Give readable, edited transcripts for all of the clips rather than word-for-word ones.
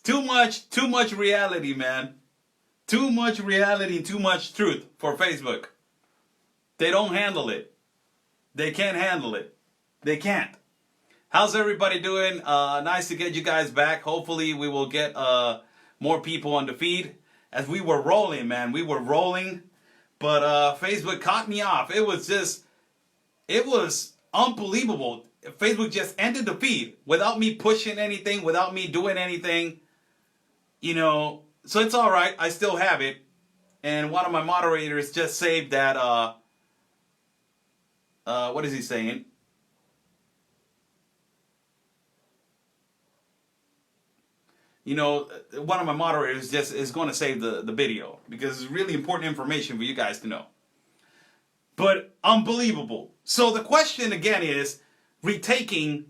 Too much reality, man. Too much reality, too much truth for Facebook. They don't handle it. They can't handle it. They can't. How's everybody doing? Nice to get you guys back. Hopefully we will get more people on the feed. As we were rolling, man. We were rolling. But Facebook caught me off. It was unbelievable. Facebook just ended the feed without me pushing anything, without me doing anything. You know, so it's all right. I still have it. And one of my moderators just saved that, what is he saying? You know, one of my moderators just is going to save the video because it's really important information for you guys to know. But unbelievable. So the question again is retaking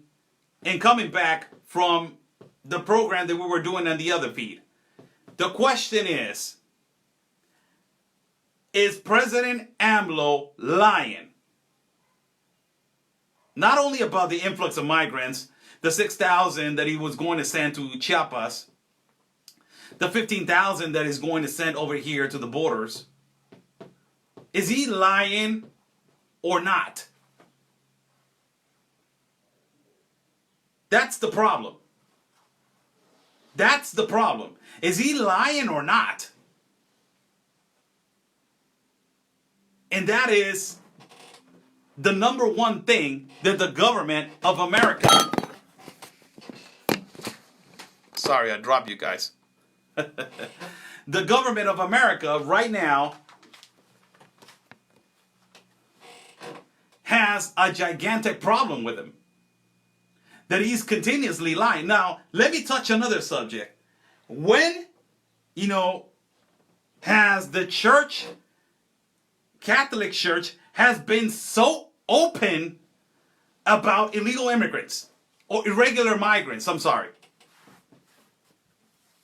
and coming back from the program that we were doing on the other feed. The question is President AMLO lying? Not only about the influx of migrants, the 6,000 that he was going to send to Chiapas, the 15,000 that he's going to send over here to the borders. Is he lying or not? That's the problem. That's the problem. Is he lying or not? And that is the number one thing that the government of America... Sorry, I dropped you guys. The government of America right now has a gigantic problem with him. That he's continuously lying. Now, let me touch another subject. When, you know, has the church, Catholic Church, has been so open about illegal immigrants or irregular migrants? I'm sorry.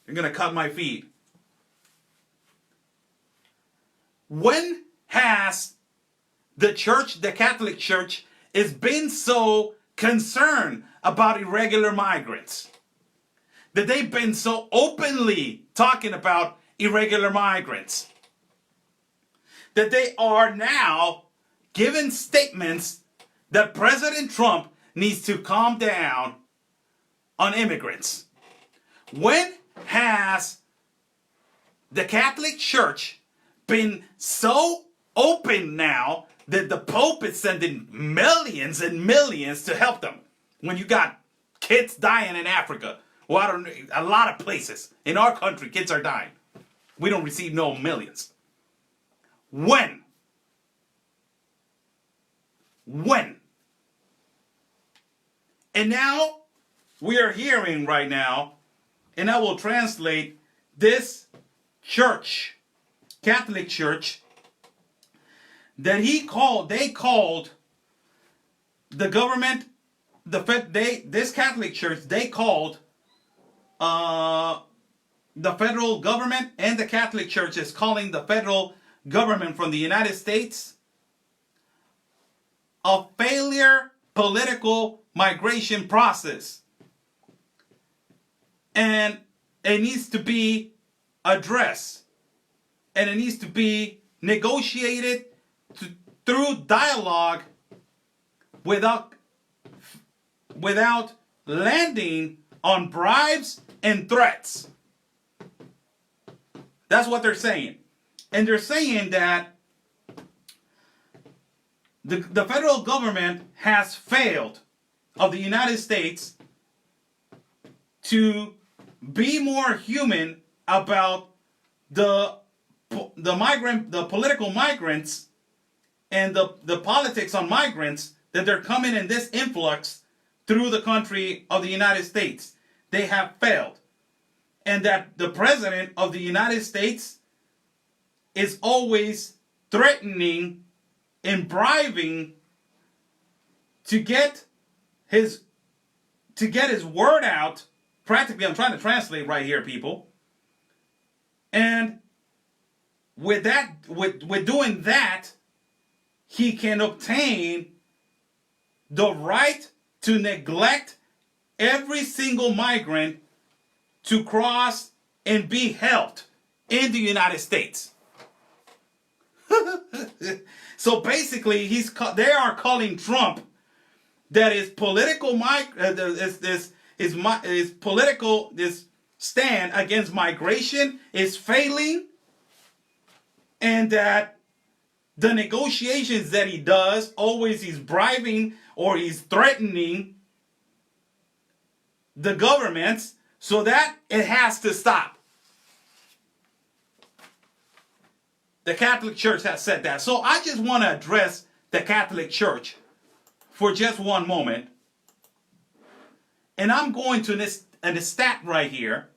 You're going to cut my feed. When has the church, the Catholic Church, has been so concerned about irregular migrants? That they've been so openly talking about irregular migrants? That they are now giving statements that President Trump needs to calm down on immigrants? When has the Catholic Church been so open now that the Pope is sending millions and millions to help them? When you got kids dying in Africa, well, a lot of places in our country, kids are dying. We don't receive no millions. When? And now we are hearing right now, and I will translate this church, Catholic Church, that they called the government, this Catholic Church, they called the federal government, and the Catholic Church is calling the federal government from the United States a failure political migration process. And it needs to be addressed. And it needs to be negotiated through dialogue without landing on bribes and threats. That's what they're saying. And they're saying that the federal government has failed of the United States to be more human about the political migrants and the politics on migrants, that they're coming in this influx through the country of the United States. They have failed. And that the president of the United States is always threatening and bribing to get his word out. Practically, I'm trying to translate right here, people. And with doing that, he can obtain the right to neglect every single migrant to cross and be helped in the United States. So basically, they are calling Trump that his political this stand against migration is failing, and that the negotiations that he does, always he's bribing or he's threatening the governments, so that it has to stop. The Catholic Church has said that. So I just want to address the Catholic Church for just one moment. And I'm going to this stat right here.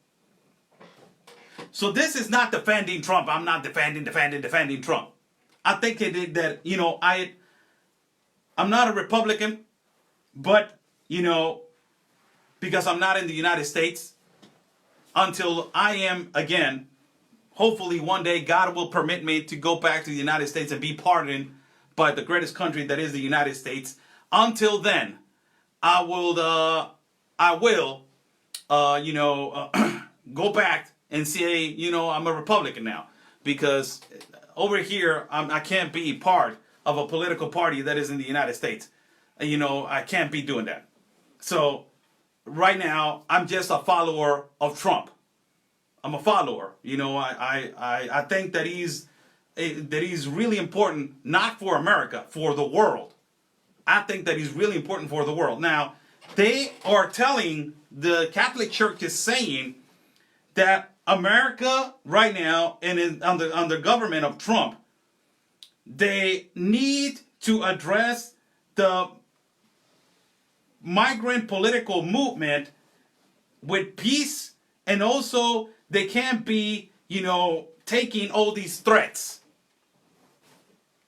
So this is not defending Trump. I'm not defending Trump. I think that, you know, I'm not a Republican, but, you know, because I'm not in the United States until I am, again, hopefully one day God will permit me to go back to the United States and be pardoned by the greatest country that is the United States. Until then, I will, go back and say, you know, I'm a Republican now, because over here I can't be part of a political party that is in the United States. You know, I can't be doing that. So right now I'm just a follower of Trump. I'm a follower. You know, I think that he's really important, not for America, for the world. I think that he's really important for the world. Now, they are telling, the Catholic Church is saying that America right now, and under government of Trump, they need to address the migrant political movement with peace, and also they can't be, you know, taking all these threats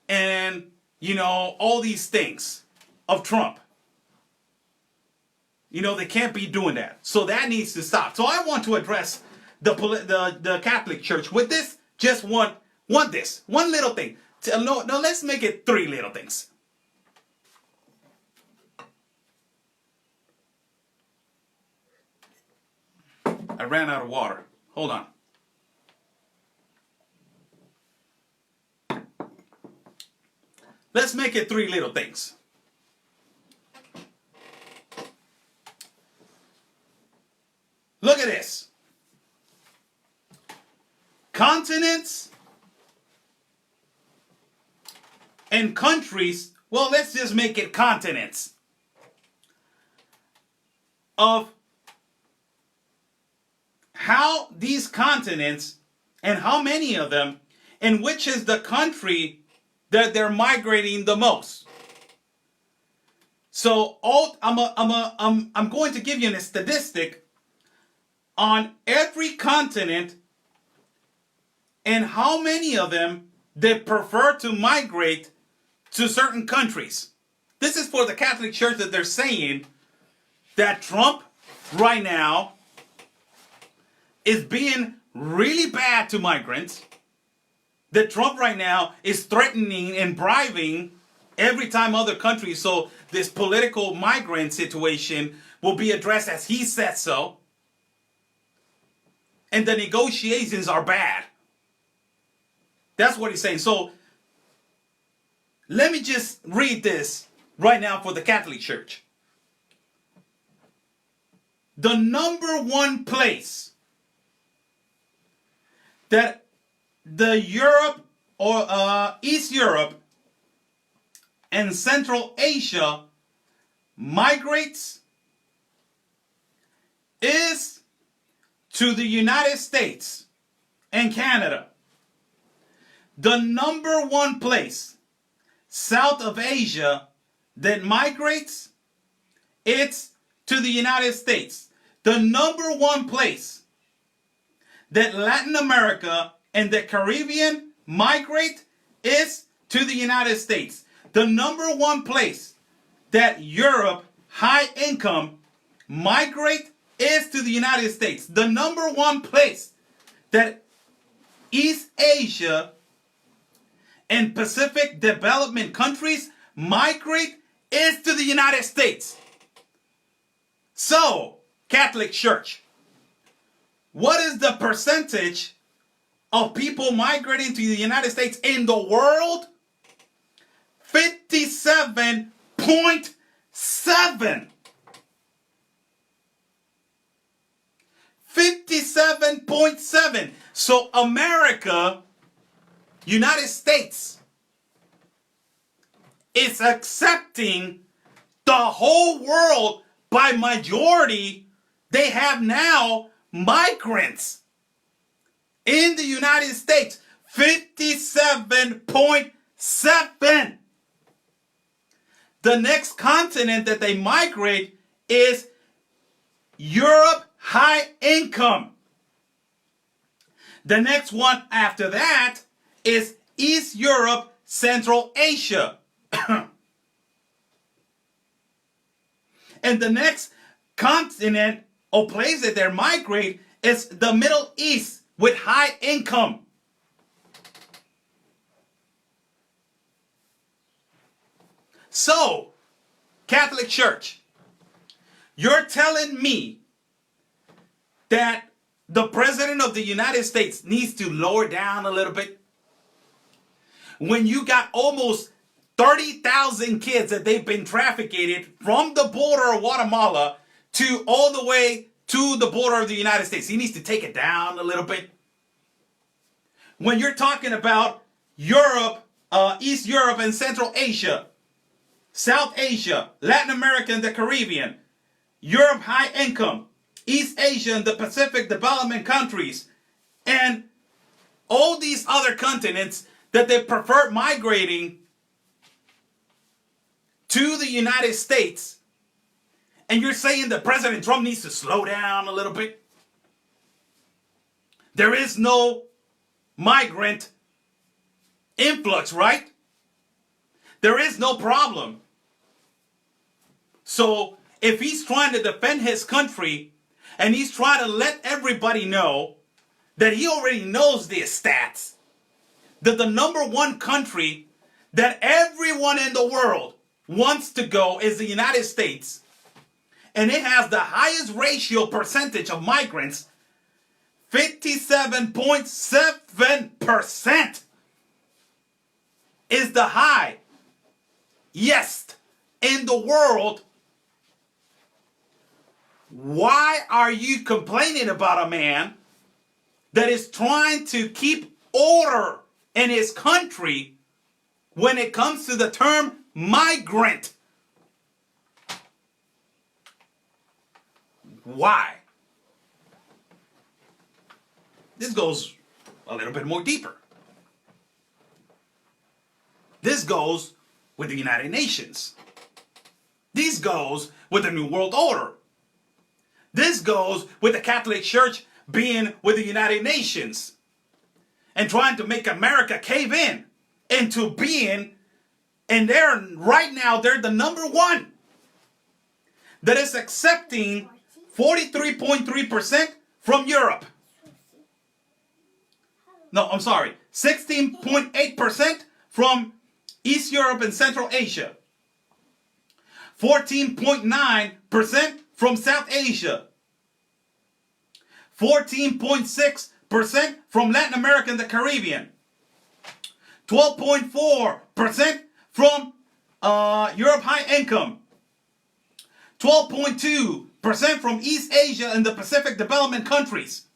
and, you know, all these things of Trump. You know, they can't be doing that. So that needs to stop. So I want to address the Catholic Church with this, just one little thing. No, let's make it 3 little things. I ran out of water. Hold on. Let's make it 3 little things. Look at this. Continents and countries, well, let's just make it continents, of how these continents and how many of them, and which is the country that they're migrating the most. So I'm going to give you a statistic on every continent and how many of them they prefer to migrate to certain countries. This is for the Catholic Church, that they're saying that Trump right now is being really bad to migrants, that Trump right now is threatening and bribing every time other countries, so this political migrant situation will be addressed as he said so, and the negotiations are bad. That's what he's saying. So let me just read this right now for the Catholic Church. The number 1 place that the Europe or East Europe and Central Asia migrates is to the United States and Canada. The number 1 place south of Asia that migrates, it's to the United States. The number 1 place that Latin America and the Caribbean migrate is to the United States. The number 1 place that Europe, high income, migrate is to the United States. The number 1 place that East Asia and Pacific development countries migrate is to the United States. So, Catholic Church, What is the percentage of people migrating to the United States in the world? 57.7. 57.7. So America, United States, is accepting the whole world by majority. They have now migrants in the United States. 57.7. The next continent that they migrate is Europe, high income. The next one after that is East Europe, Central Asia. And the next continent or place that they migrate is the Middle East with high income. So, Catholic Church, you're telling me that the President of the United States needs to lower down a little bit? When you got almost 30,000 kids that they've been trafficked from the border of Guatemala to all the way to the border of the United States. He needs to take it down a little bit. When you're talking about Europe, East Europe and Central Asia, South Asia, Latin America and the Caribbean, Europe high income, East Asia and the Pacific development countries, and all these other continents that they prefer migrating to the United States, and you're saying that President Trump needs to slow down a little bit? There is no migrant influx, right? There is no problem. So if he's trying to defend his country and he's trying to let everybody know that he already knows the stats, that the number one country that everyone in the world wants to go is the United States, and it has the highest ratio percentage of migrants, 57.7% is the highest in the world. Why are you complaining about a man that is trying to keep order in his country when it comes to the term migrant? Why? This goes a little bit more deeper. This goes with the United Nations. This goes with the New World Order. This goes with the Catholic Church being with the United Nations and trying to make America cave in into being, and right now they're the number one that is accepting 43.3% from Europe. No, I'm sorry, 16.8% from East Europe and Central Asia, 14.9% from South Asia, 14.6% from Latin America and the Caribbean, 12.4% from Europe high income, 12.2% from East Asia and the Pacific development countries.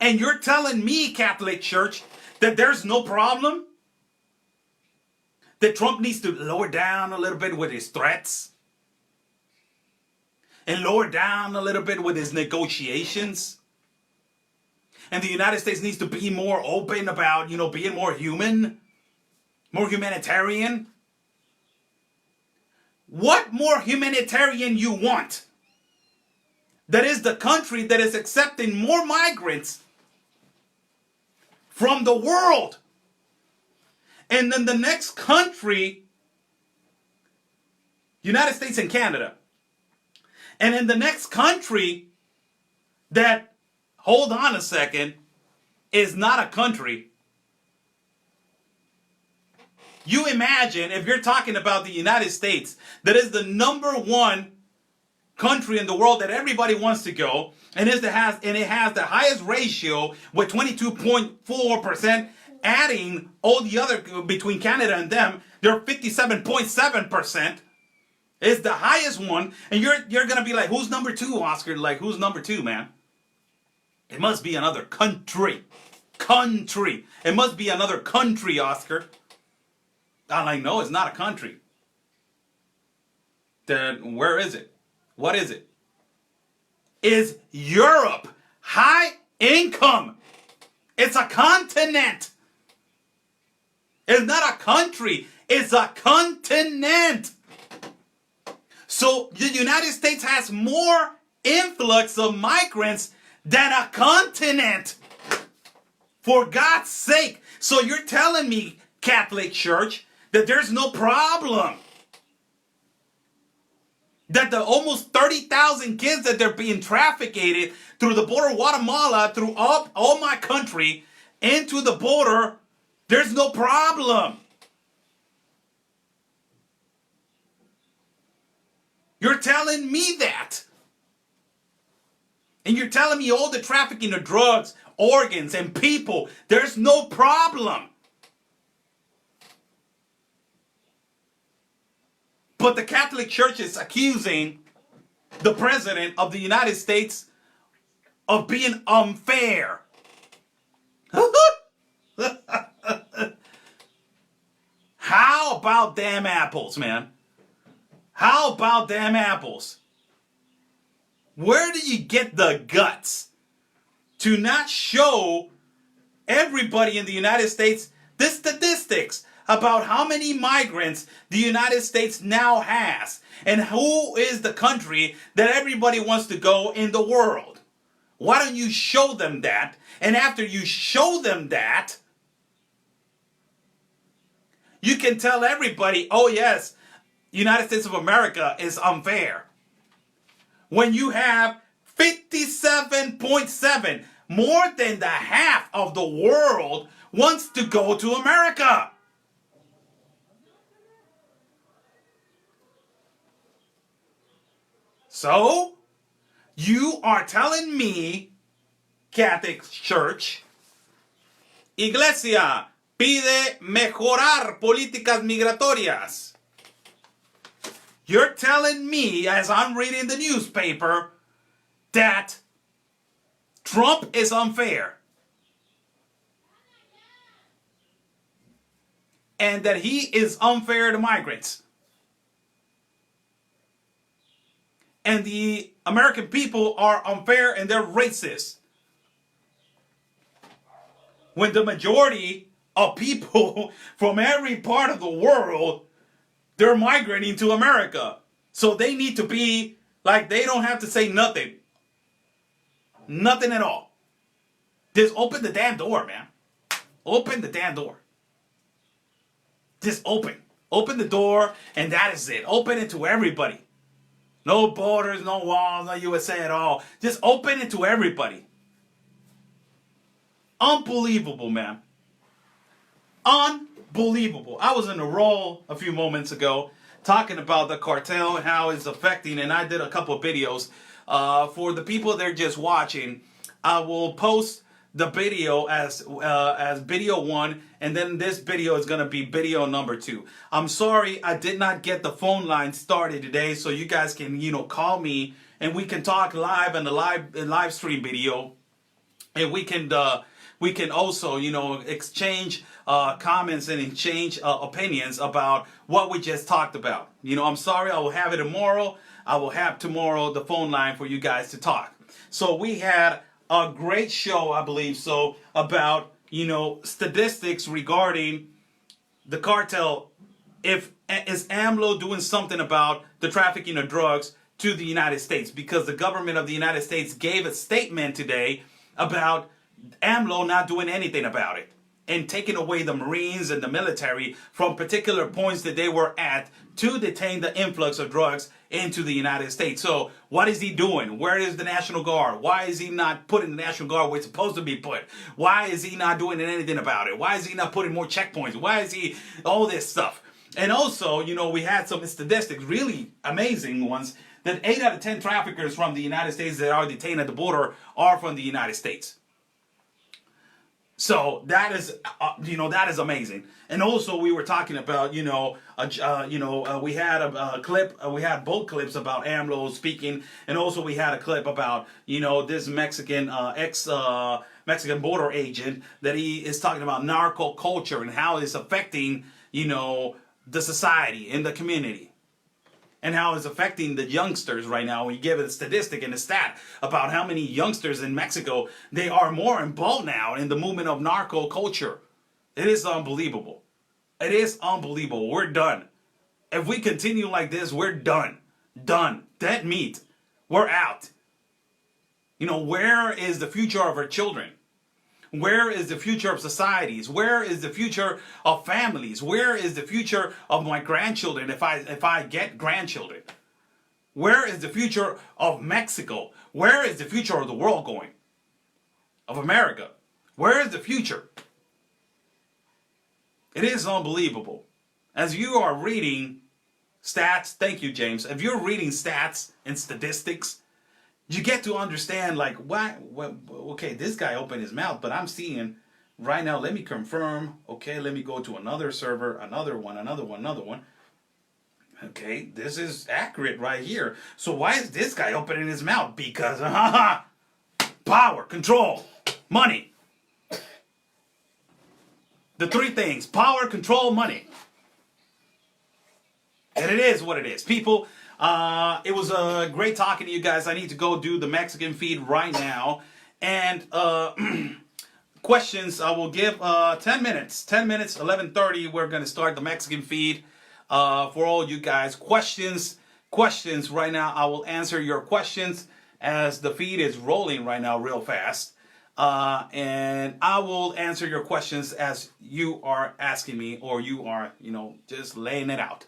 And you're telling me, Catholic Church, that there's no problem? That Trump needs to lower down a little bit with his threats? And lower down a little bit with his negotiations? And the United States needs to be more open about, being more human? More humanitarian? What more humanitarian you want? That is the country that is accepting more migrants from the world. And then the next country, United States and Canada. And in the next country that, hold on a second, is not a country. You imagine if you're talking about the United States, that is the number one country in the world that everybody wants to go, and it has the highest ratio with 22.4%, adding all the other between Canada and them, they're 57.7%. It's the highest one, and you're gonna be like, who's number two, Oscar? Like, who's number two, man? It must be another country. It must be another country, Oscar. I'm like, no, it's not a country. Then where is it? What is it? Is Europe high income? It's a continent. It's not a country. It's a continent. So the United States has more influx of migrants than a continent. For God's sake. So you're telling me, Catholic Church, that there's no problem? That the almost 30,000 kids that they're being trafficked through the border of Guatemala, through all my country, into the border, there's no problem. You're telling me that. And you're telling me all the trafficking of drugs, organs, and people, there's no problem. But the Catholic Church is accusing the President of the United States of being unfair. How about damn apples, man? How about damn apples? Where do you get the guts to not show everybody in the United States the statistics about how many migrants the United States now has and who is the country that everybody wants to go in the world? Why don't you show them that? And after you show them that, you can tell everybody, oh yes, United States of America is unfair. When you have 57.7, more than the half of the world wants to go to America. So, you are telling me, Catholic Church, Iglesia pide mejorar políticas migratorias. You're telling me, as I'm reading the newspaper, that Trump is unfair. And that he is unfair to migrants. And the American people are unfair and they're racist. When the majority of people from every part of the world, they're migrating to America. So they need to be like, they don't have to say nothing. Nothing at all. Just open the damn door, man. Open the damn door. Just open. Open the door and that is it. Open it to everybody. No borders, no walls, no USA at all. Just open it to everybody. Unbelievable, man. Unbelievable. I was in a roll a few moments ago talking about the cartel and how it's affecting, and I did a couple of videos. For the people that are just watching, I will post the video as video 1, and then this video is going to be video number 2. I'm sorry I did not get the phone line started today, so you guys can, call me and we can talk live in the live stream video, and we can also, exchange comments and exchange opinions about what we just talked about. I'm sorry, I will have it tomorrow. I will have tomorrow the phone line for you guys to talk. So we had a great show, I believe so, about, statistics regarding the cartel. Is AMLO doing something about the trafficking of drugs to the United States? Because the government of the United States gave a statement today about AMLO not doing anything about it and taking away the Marines and the military from particular points that they were at to detain the influx of drugs into the United States. So what is he doing? Where is the National Guard? Why is he not putting the National Guard where it's supposed to be put? Why is he not doing anything about it? Why is he not putting more checkpoints? Why is he all this stuff? And also, we had some statistics, really amazing ones, that 8 out of 10 traffickers from the United States that are detained at the border are from the United States. So that is, that is amazing. And also, we were talking about, we had a clip, we had both clips about AMLO speaking, and also we had a clip about, this Mexican Mexican border agent that he is talking about narco culture and how it's affecting, the society and the community. And how it's affecting the youngsters right now. When you give it a statistic and a stat about how many youngsters in Mexico, they are more involved now in the movement of narco culture. It is unbelievable. It is unbelievable. We're done. If we continue like this, we're done. Done. Dead meat. We're out. Where is the future of our children? Where is the future of societies? Where is the future of families? Where is the future of my grandchildren if I get grandchildren? Where is the future of Mexico? Where is the future of the world going? Of America? Where is the future? It is unbelievable. As you are reading stats, thank you, James. If you're reading stats and statistics, you get to understand, like, why, okay, this guy opened his mouth, but I'm seeing right now, let me confirm. Okay, let me go to another server, another one. Okay, this is accurate right here. So why is this guy opening his mouth? Because, power, control, money. The three things: power, control, money. And it is what it is. People, it was great talking to you guys. I need to go do the Mexican feed right now. And questions, I will give 10 minutes. 10 minutes, 11:30, we're going to start the Mexican feed for all you guys. Questions right now. I will answer your questions as the feed is rolling right now real fast. And I will answer your questions as you are asking me, or you are, just laying it out.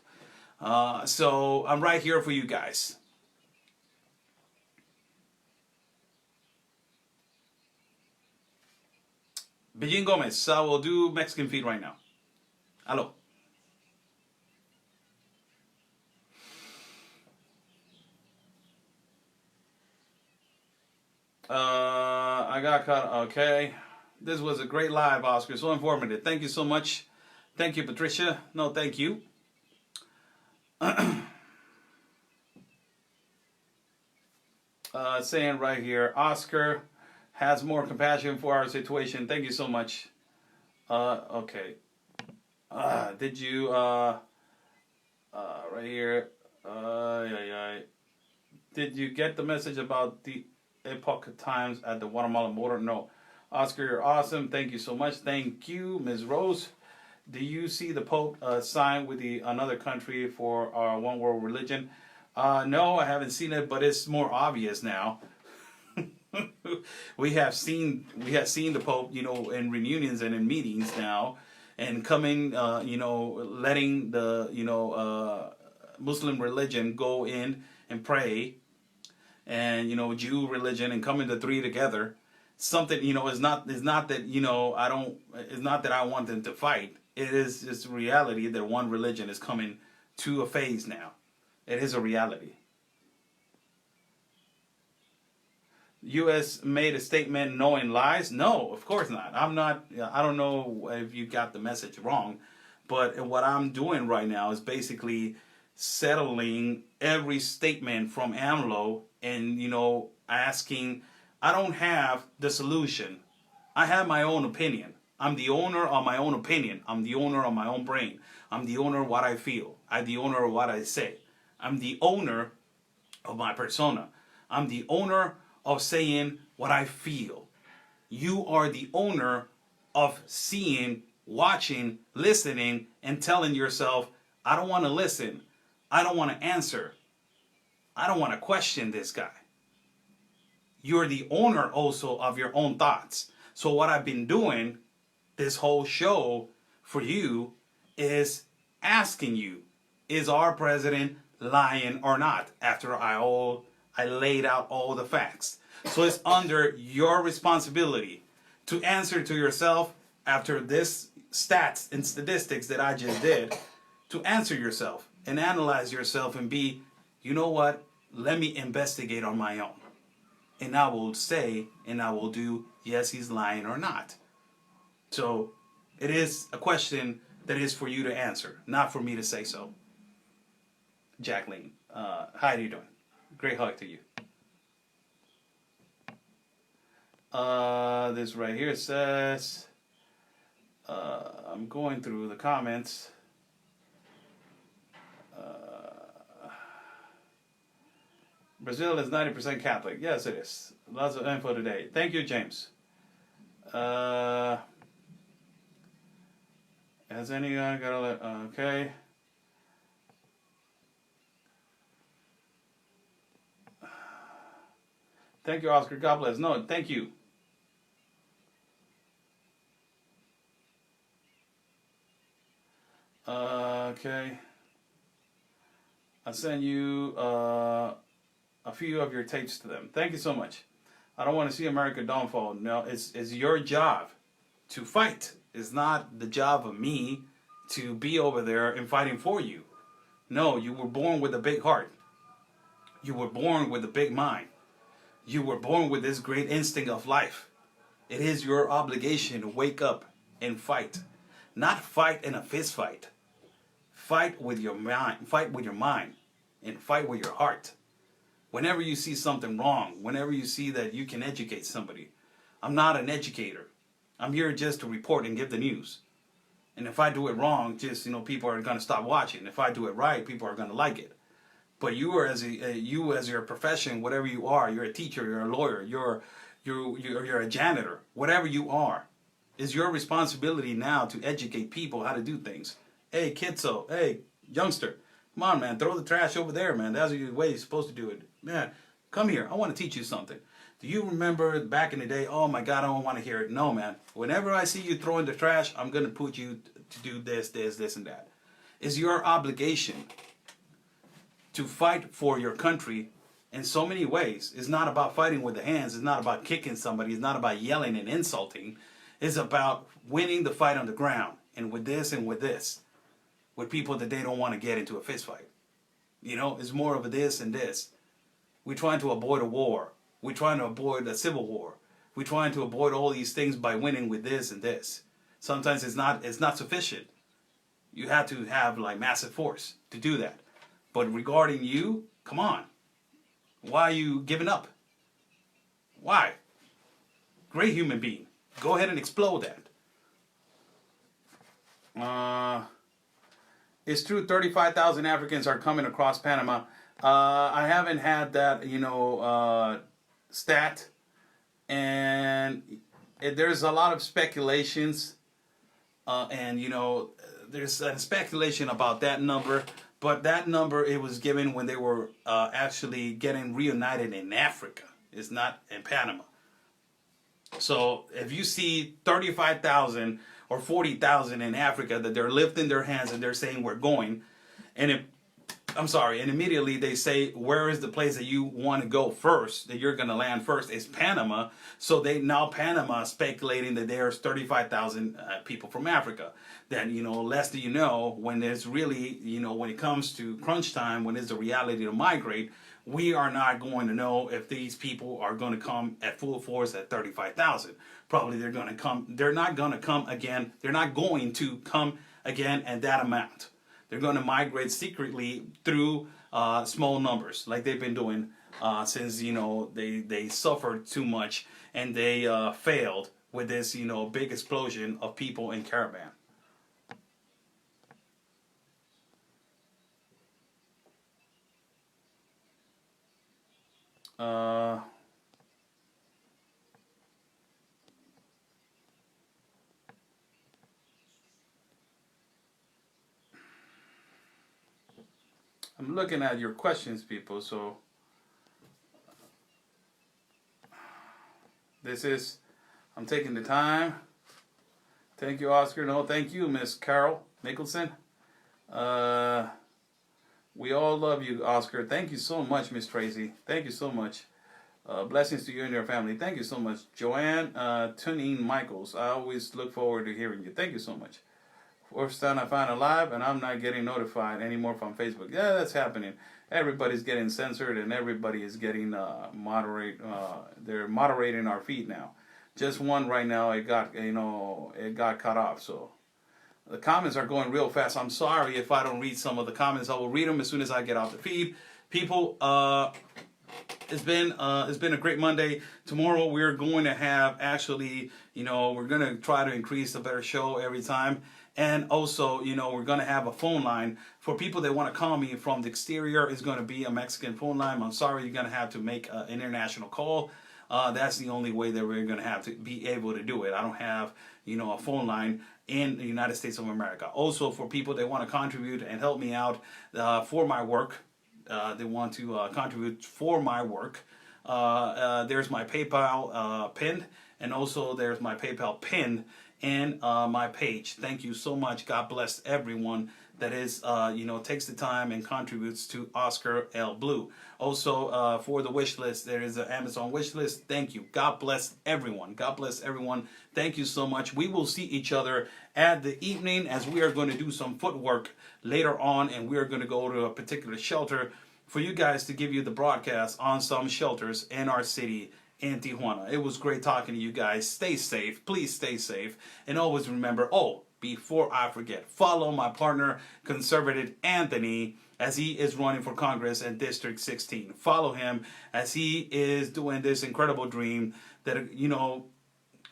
So I'm right here for you guys. Bejin Gomez, I will do Mexican feed right now. Hello. I got caught. Okay. This was a great live, Oscar. So informative. Thank you so much. Thank you, Patricia. No, thank you. Saying right here, Oscar has more compassion for our situation. Thank you so much. Okay. Did you, right here, did you get the message about the epoch times at the Guatemalan border? No. Oscar, you're awesome. Thank you so much. Thank you, Ms. Rose. Do you see the Pope sign with another country for our one world religion? No, I haven't seen it, but it's more obvious now. we have seen the Pope, in reunions and in meetings now, and coming, letting the Muslim religion go in and pray, and Jew religion, and coming the three together. Something, it's not that it's not that I want them to fight. It is just reality that one religion is coming to a phase now. It is a reality. U.S. made a statement knowing lies? No, of course not. I don't know if you got the message wrong, but what I'm doing right now is basically settling every statement from AMLO and, asking, I don't have the solution. I have my own opinion. I'm the owner of my own opinion. I'm the owner of my own brain. I'm the owner of what I feel. I'm the owner of what I say. I'm the owner of my persona. I'm the owner of saying what I feel. You are the owner of seeing, watching, listening, and telling yourself, I don't want to listen. I don't want to answer. I don't want to question this guy. You're the owner also of your own thoughts. So what I've been doing this whole show for you is asking you, is our president lying or not? After I laid out all the facts. So it's under your responsibility to answer to yourself after this stats and statistics that I just did, to answer yourself and analyze yourself and be, you know what? let me investigate on my own. And I will say, and I will do, yes, he's lying or not. So it is a question that is for you to answer, not for me to say so. Jacqueline, how are you doing? Great hug to you. This right here says, I'm going through the comments. Brazil is 90% Catholic. Yes, it is. Lots of info today. Thank you, James. Has anyone got a... okay. Thank you, Oscar. God bless. No, thank you. Okay. I'll send you a few of your tapes to them. Thank you so much. I don't want to see America downfall. No, it's your job to fight. It's not the job of me to be over there and fighting for you. No, you were born with a big heart. You were born with a big mind. You were born with this great instinct of life. It is your obligation to wake up and fight. Not fight in a fist fight. Fight with your mind. Fight with your mind. And fight with your heart. Whenever you see something wrong, whenever you see that you can educate somebody. I'm not an educator. I'm here just to report and give the news. And if I do it wrong, just, people are going to stop watching. If I do it right, people are going to like it. But you are as your profession, whatever you are, you're a teacher, you're a lawyer, you're a janitor, whatever you are, is your responsibility now to educate people how to do things. Hey, kidso, hey, youngster, come on, man, throw the trash over there, man. That's the way you're supposed to do it. Man, come here, I want to teach you something. Do you remember back in the day? Oh my God, I don't want to hear it. No, man. Whenever I see you throwing the trash, I'm going to put you to do this, and that. It's your obligation to fight for your country in so many ways. It's not about fighting with the hands. It's not about kicking somebody. It's not about yelling and insulting. It's about winning the fight on the ground. And with this and with this. With people that they don't want to get into a fist fight. It's more of a this and this. We're trying to avoid a war. We're trying to avoid a civil war. We're trying to avoid all these things by winning with this and this. Sometimes it's not sufficient. You have to have like massive force to do that. But regarding you, come on. Why are you giving up? Why? Great human being. Go ahead and explode that. It's true 35,000 Africans are coming across Panama. I haven't had that, stat. And there's a lot of speculations. There's a speculation about that number. But that number, it was given when they were actually getting reunited in Africa. It's not in Panama. So if you see 35,000 or 40,000 in Africa that they're lifting their hands and they're saying we're going, and immediately they say, where is the place that you want to go first, that you're going to land first? It's Panama. So Panama speculating that there's 35,000 people from Africa. Then, less do you know, when there's really, when it comes to crunch time, when it's the reality to migrate, we are not going to know if these people are going to come at full force at 35,000. Probably they're going to come, they're not going to come again, they're not going to come again at that amount. They're going to migrate secretly through small numbers, like they've been doing since, they suffered too much and they failed with this, big explosion of people in caravan. I'm looking at your questions, people, so I'm taking the time. Thank you, Oscar. No, thank you, Miss Carol Mickelson. We all love you, Oscar. Thank you so much, Miss Tracy. Thank you so much. Blessings to you and your family. Thank you so much. Joanne Tuning Michaels. I always look forward to hearing you. Thank you so much. First time I find it live, and I'm not getting notified anymore from Facebook. Yeah, that's happening. everybody's getting censored and everybody is getting they're moderating our feed now. Just one right now, it got cut off. So the comments are going real fast. I'm sorry if I don't read some of the comments. I will read them as soon as I get off the feed. People, it's been a great Monday. Tomorrow we're going to have actually, we're going to try to increase a better show every time. And also, we're going to have a phone line for people that want to call me from the exterior. It's going to be a Mexican phone line. I'm sorry, you're going to have to make an international call. That's the only way that we're going to have to be able to do it. I don't have, a phone line in the United States of America. Also, for people that want to contribute and help me out for my work, they want to contribute for my work. There's my PayPal pinned, and also there's my PayPal pinned in my page. Thank you so much. God bless everyone that is, takes the time and contributes to Oscar L. Blue. Also, for the wish list, there is an Amazon wish list. Thank you. God bless everyone. God bless everyone. Thank you so much. We will see each other at the evening as we are going to do some footwork later on, and we are going to go to a particular shelter for you guys to give you the broadcast on some shelters in our city in Tijuana. It was great talking to you guys. Stay safe. Please stay safe. And always remember, before I forget, follow my partner, Conservative Anthony, as he is running for Congress in District 16. Follow him as he is doing this incredible dream that,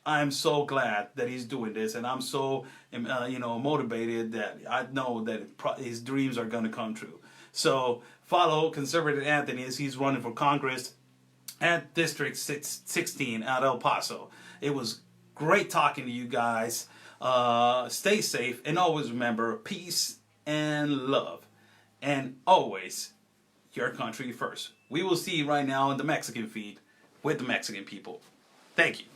I'm so glad that he's doing this, and I'm so, motivated that I know that his dreams are going to come true. So follow Conservative Anthony as he's running for Congress at District 16 at El Paso. It was great talking to you guys. Stay safe, and always remember peace and love, and always your country first. We will see you right now in the Mexican feed with the Mexican people. Thank you.